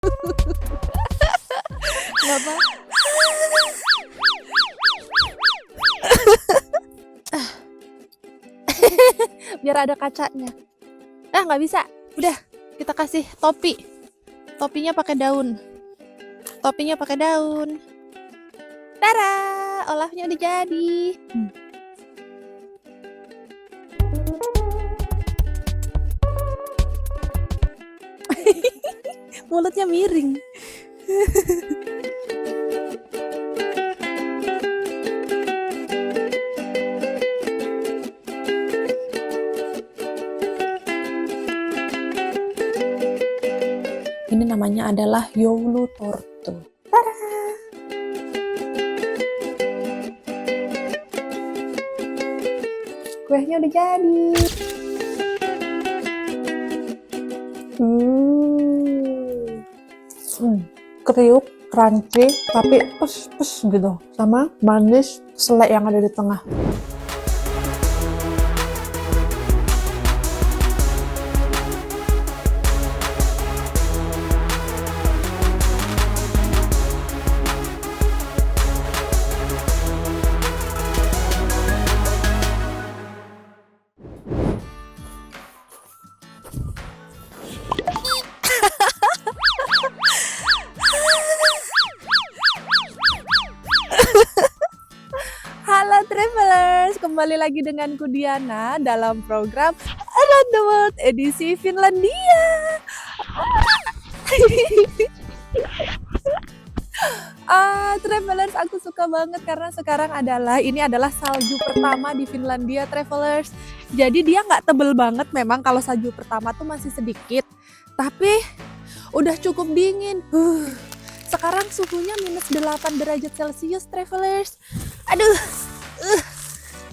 Nggak apa. Biar ada kacanya. Nggak bisa. Udah, kita kasih topi. Topinya pakai daun. Topinya pakai daun. Tara, olahnya udah jadi. Mulutnya miring. Ini namanya adalah Youlu Torto. Tada! Kuenya udah jadi. Kriuk, crunchy, tapi pes gitu. Sama manis selai yang ada di tengah. Halo Travelers, kembali lagi denganku Diana dalam program Around the World edisi Finlandia. Travelers, aku suka banget karena sekarang ini adalah salju pertama di Finlandia, Travelers. Jadi dia nggak tebel banget, memang kalau salju pertama tuh masih sedikit, tapi udah cukup dingin. Sekarang suhunya minus 8 derajat Celcius, Travelers. Aduh,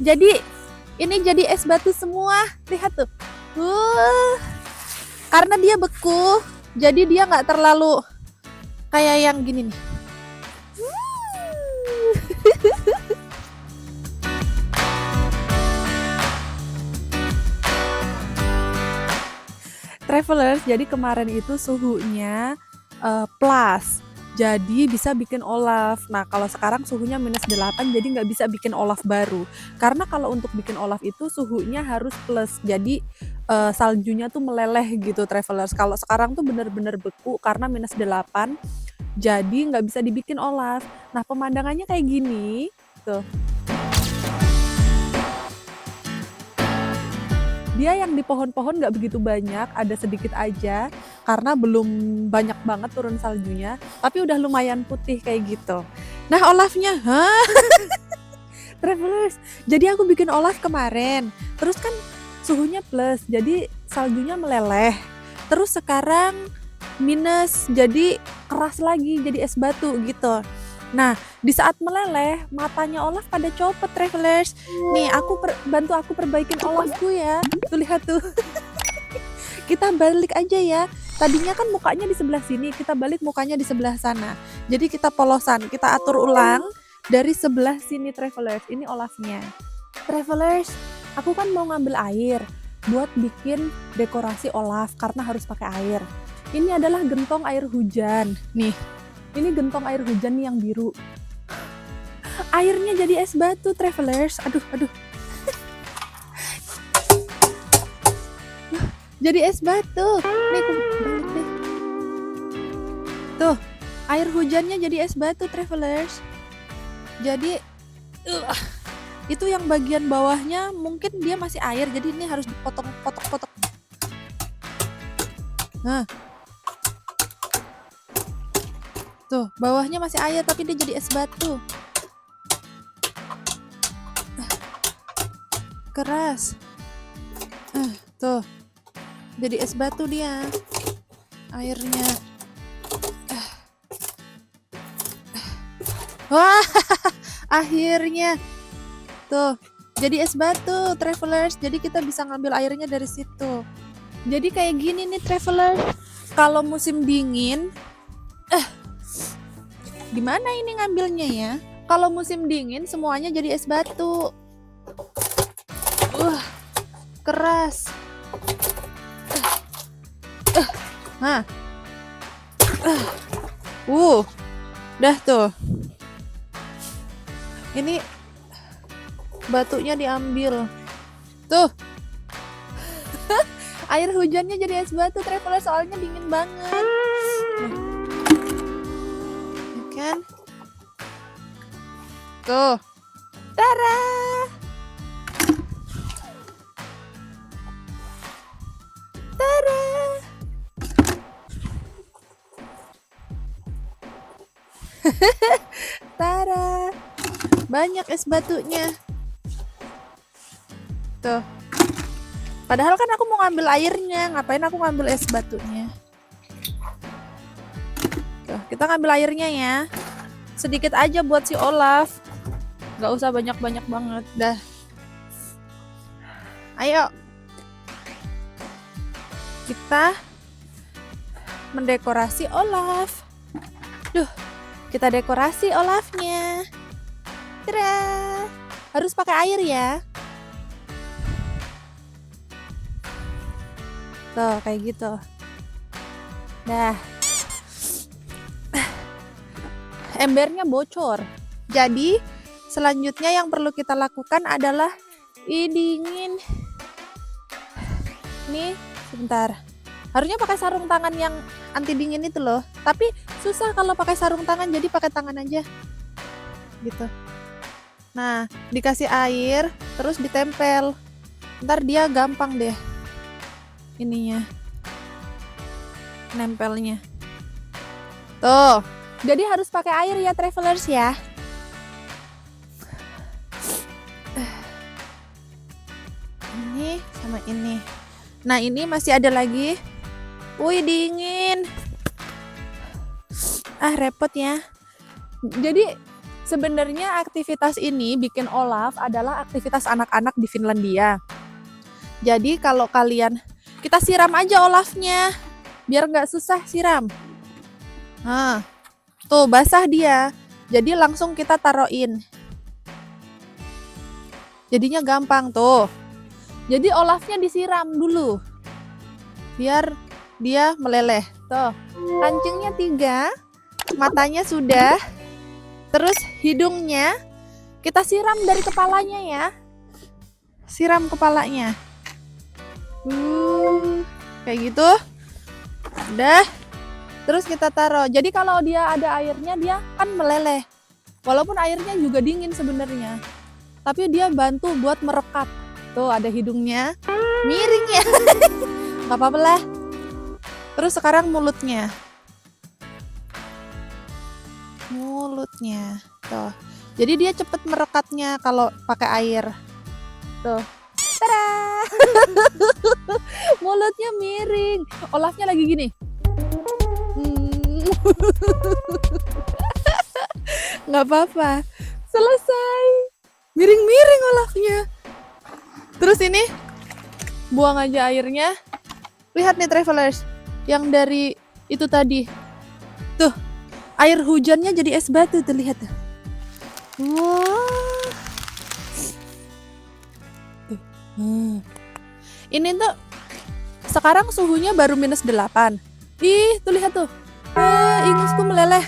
jadi ini jadi es batu semua, lihat tuh. Karena dia beku, jadi dia nggak terlalu kayak yang gini nih. Travelers, jadi kemarin itu suhunya plus. Jadi bisa bikin olaf. Nah kalau sekarang suhunya minus 8, jadi nggak bisa bikin olaf baru. Karena kalau untuk bikin olaf itu suhunya harus plus. Jadi saljunya tuh meleleh gitu, Travelers. Kalau sekarang tuh bener-bener beku karena minus 8. Jadi nggak bisa dibikin olaf. Nah pemandangannya kayak gini. Tuh. Dia yang di pohon-pohon nggak begitu banyak, ada sedikit aja karena belum banyak banget turun saljunya, tapi udah lumayan putih kayak gitu. Nah olafnya, Travelers, jadi aku bikin olaf kemarin, terus kan suhunya plus, jadi saljunya meleleh, terus sekarang minus, jadi keras lagi, jadi es batu gitu. Nah, di saat meleleh, matanya Olaf pada copot, Travelers. Nih, bantu aku perbaikin Olafku ya. Tuh lihat tuh. Kita balik aja ya. Tadinya kan mukanya di sebelah sini, kita balik mukanya di sebelah sana. Jadi kita polosan, kita atur ulang dari sebelah sini, Travelers. Ini Olafnya. Travelers, aku kan mau ngambil air buat bikin dekorasi Olaf karena harus pakai air. Ini adalah gentong air hujan. Nih. Ini gentong air hujan nih yang biru. Airnya jadi es batu, Travelers. Aduh. Jadi es batu. Nih, aku balik deh. Tuh, air hujannya jadi es batu, Travelers. Jadi, itu yang bagian bawahnya mungkin dia masih air. Jadi ini harus dipotong-potong. Nah. Tuh, bawahnya masih air tapi dia jadi es batu. Keras. Tuh. Jadi es batu dia. Airnya. Wah, akhirnya. Tuh, jadi es batu, Travelers. Jadi kita bisa ngambil airnya dari situ. Jadi kayak gini nih, Travelers. Kalau musim dingin, gimana ini ngambilnya ya? Kalau musim dingin semuanya jadi es batu. Keras. Dah tuh. Ini batunya diambil. Tuh. Air hujannya jadi es batu, Traveler, soalnya dingin banget. Kan? Tuh. Tara. Tara. Tara. Banyak es batunya. Tuh. Padahal kan aku mau ngambil airnya, ngapain aku ngambil es batunya? Tuh, kita ngambil airnya ya. Sedikit aja buat si Olaf. Gak usah banyak-banyak banget. Dah. Ayo. Kita mendekorasi Olaf. Duh, kita dekorasi Olafnya. Tada. Harus pakai air ya. Tuh, kayak gitu. Dah. Embernya bocor. Jadi, selanjutnya yang perlu kita lakukan adalah dingin. Nih, sebentar. Harusnya pakai sarung tangan yang anti dingin itu loh. Tapi susah kalau pakai sarung tangan, jadi pakai tangan aja. Gitu. Nah, dikasih air, terus ditempel. Ntar dia gampang deh. Ininya nempelnya tuh, jadi harus pakai air ya, Travelers ya. Ini sama ini. Nah, ini masih ada lagi. Wih, dingin. Repot ya. Jadi sebenarnya aktivitas ini bikin Olaf adalah aktivitas anak-anak di Finlandia. Jadi kalau kalian, kita siram aja Olafnya, biar nggak susah siram. Nah, tuh basah dia. Jadi langsung kita taruhin. Jadinya gampang tuh. Jadi Olafnya disiram dulu, biar dia meleleh. Tuh, kancingnya 3, matanya sudah. Terus hidungnya kita siram dari kepalanya ya. Siram kepalanya. Kayak gitu. Udah. Terus kita taruh. Jadi kalau dia ada airnya, dia kan meleleh. Walaupun airnya juga dingin sebenarnya, tapi dia bantu buat merekat. Tuh, ada hidungnya. Miring ya. Gak apa-apa lah. Terus sekarang mulutnya. Mulutnya. Tuh. Jadi dia cepet merekatnya kalau pakai air. Tuh. Tada! Mulutnya miring. Olafnya lagi gini. Nggak apa-apa. Selesai. Miring-miring Olafnya. Terus ini buang aja airnya. Lihat nih, Travelers. Yang dari itu tadi. Tuh. Air hujannya jadi es batu tuh, lihat tuh. Wah. Ini tuh sekarang suhunya baru -8. Ih, tuh lihat tuh. Ingusku meleleh.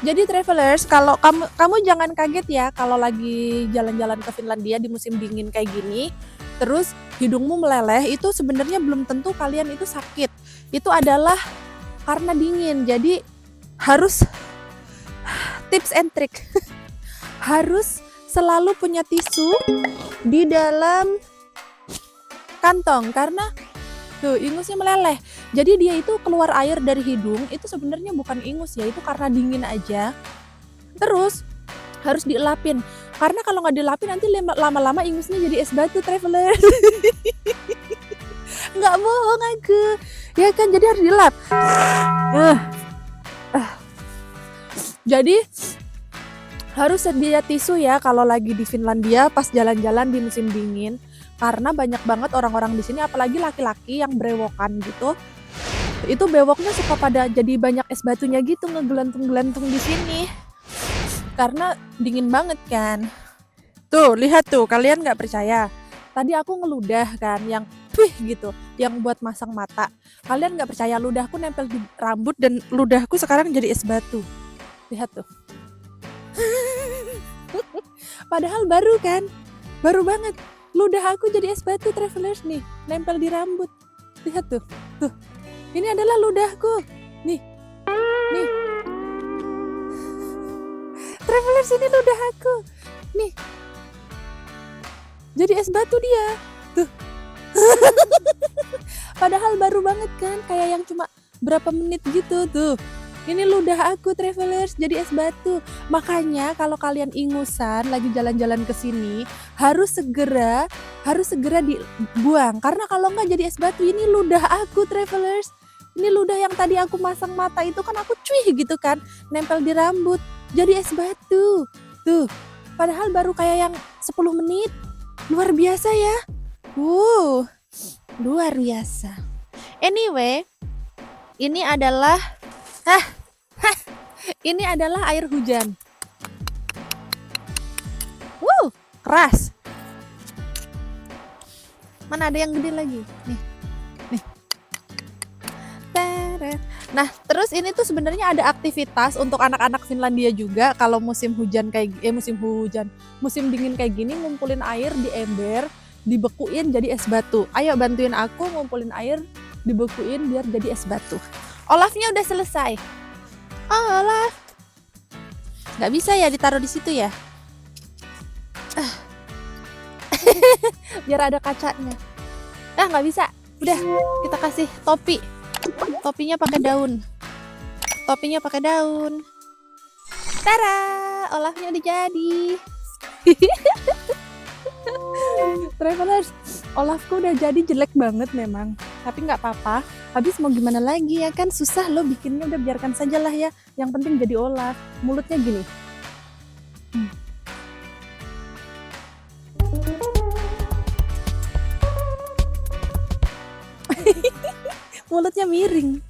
Jadi Travelers, kalau kamu jangan kaget ya kalau lagi jalan-jalan ke Finlandia di musim dingin kayak gini, terus hidungmu meleleh, itu sebenarnya belum tentu kalian itu sakit. Itu adalah karena dingin. Jadi harus tips and trick. Harus selalu punya tisu di dalam kantong karena tuh ingusnya meleleh. Jadi dia itu keluar air dari hidung, itu sebenarnya bukan ingus ya, itu karena dingin aja. Terus harus dielapin. Karena kalau nggak dielapin nanti lama-lama ingusnya jadi es batu, Traveler. Nggak bohong aku. Ya kan, jadi harus dilap. Jadi harus sedia tisu ya kalau lagi di Finlandia pas jalan-jalan di musim dingin. Karena banyak banget orang-orang di sini, apalagi laki-laki yang brewokan gitu. Itu bewoknya suka pada jadi banyak es batunya gitu, ngegelantung-gelantung di sini. Karena dingin banget kan. Tuh, lihat tuh, kalian nggak percaya. Tadi aku ngeludah kan, yang cuih gitu, yang buat masang mata. Kalian nggak percaya, ludahku nempel di rambut dan ludahku sekarang jadi es batu. Lihat tuh. Padahal baru kan, baru banget. Ludah aku jadi es batu travelers nih, nempel di rambut. Lihat tuh, tuh. Ini adalah ludahku. Nih, nih. Travelers, ini ludah aku. Nih. Jadi es batu dia. Tuh. Padahal baru banget kan, kayak yang cuma berapa menit gitu tuh. Ini ludah aku travelers jadi es batu. Makanya kalau kalian ingusan lagi jalan-jalan ke sini harus segera dibuang, karena kalau nggak jadi es batu. Ini ludah aku travelers. Ini ludah yang tadi aku masang mata itu kan, aku cuih gitu kan, nempel di rambut jadi es batu. Tuh. Padahal baru kayak yang 10 menit. Luar biasa ya. Luar biasa. Anyway, ini adalah ini adalah air hujan. Keras. Mana ada yang gede lagi? Nih. Teret. Nah, terus ini tuh sebenarnya ada aktivitas untuk anak-anak Finlandia juga kalau musim dingin kayak gini, ngumpulin air di ember, dibekuin jadi es batu. Ayo bantuin aku ngumpulin air, dibekuin biar jadi es batu. Olafnya udah selesai. Olaf. Nggak bisa ya ditaruh di situ ya? Biar ada kacanya. Nggak bisa. Udah, kita kasih topi. Topinya pakai daun. Tara, Olafnya udah jadi. Travelers, Olafku udah jadi jelek banget memang. Tapi nggak apa-apa. Habis mau gimana lagi ya kan, susah loh bikinnya, udah biarkan saja lah ya. Yang penting jadi Olaf. Mulutnya gini. Mulutnya miring.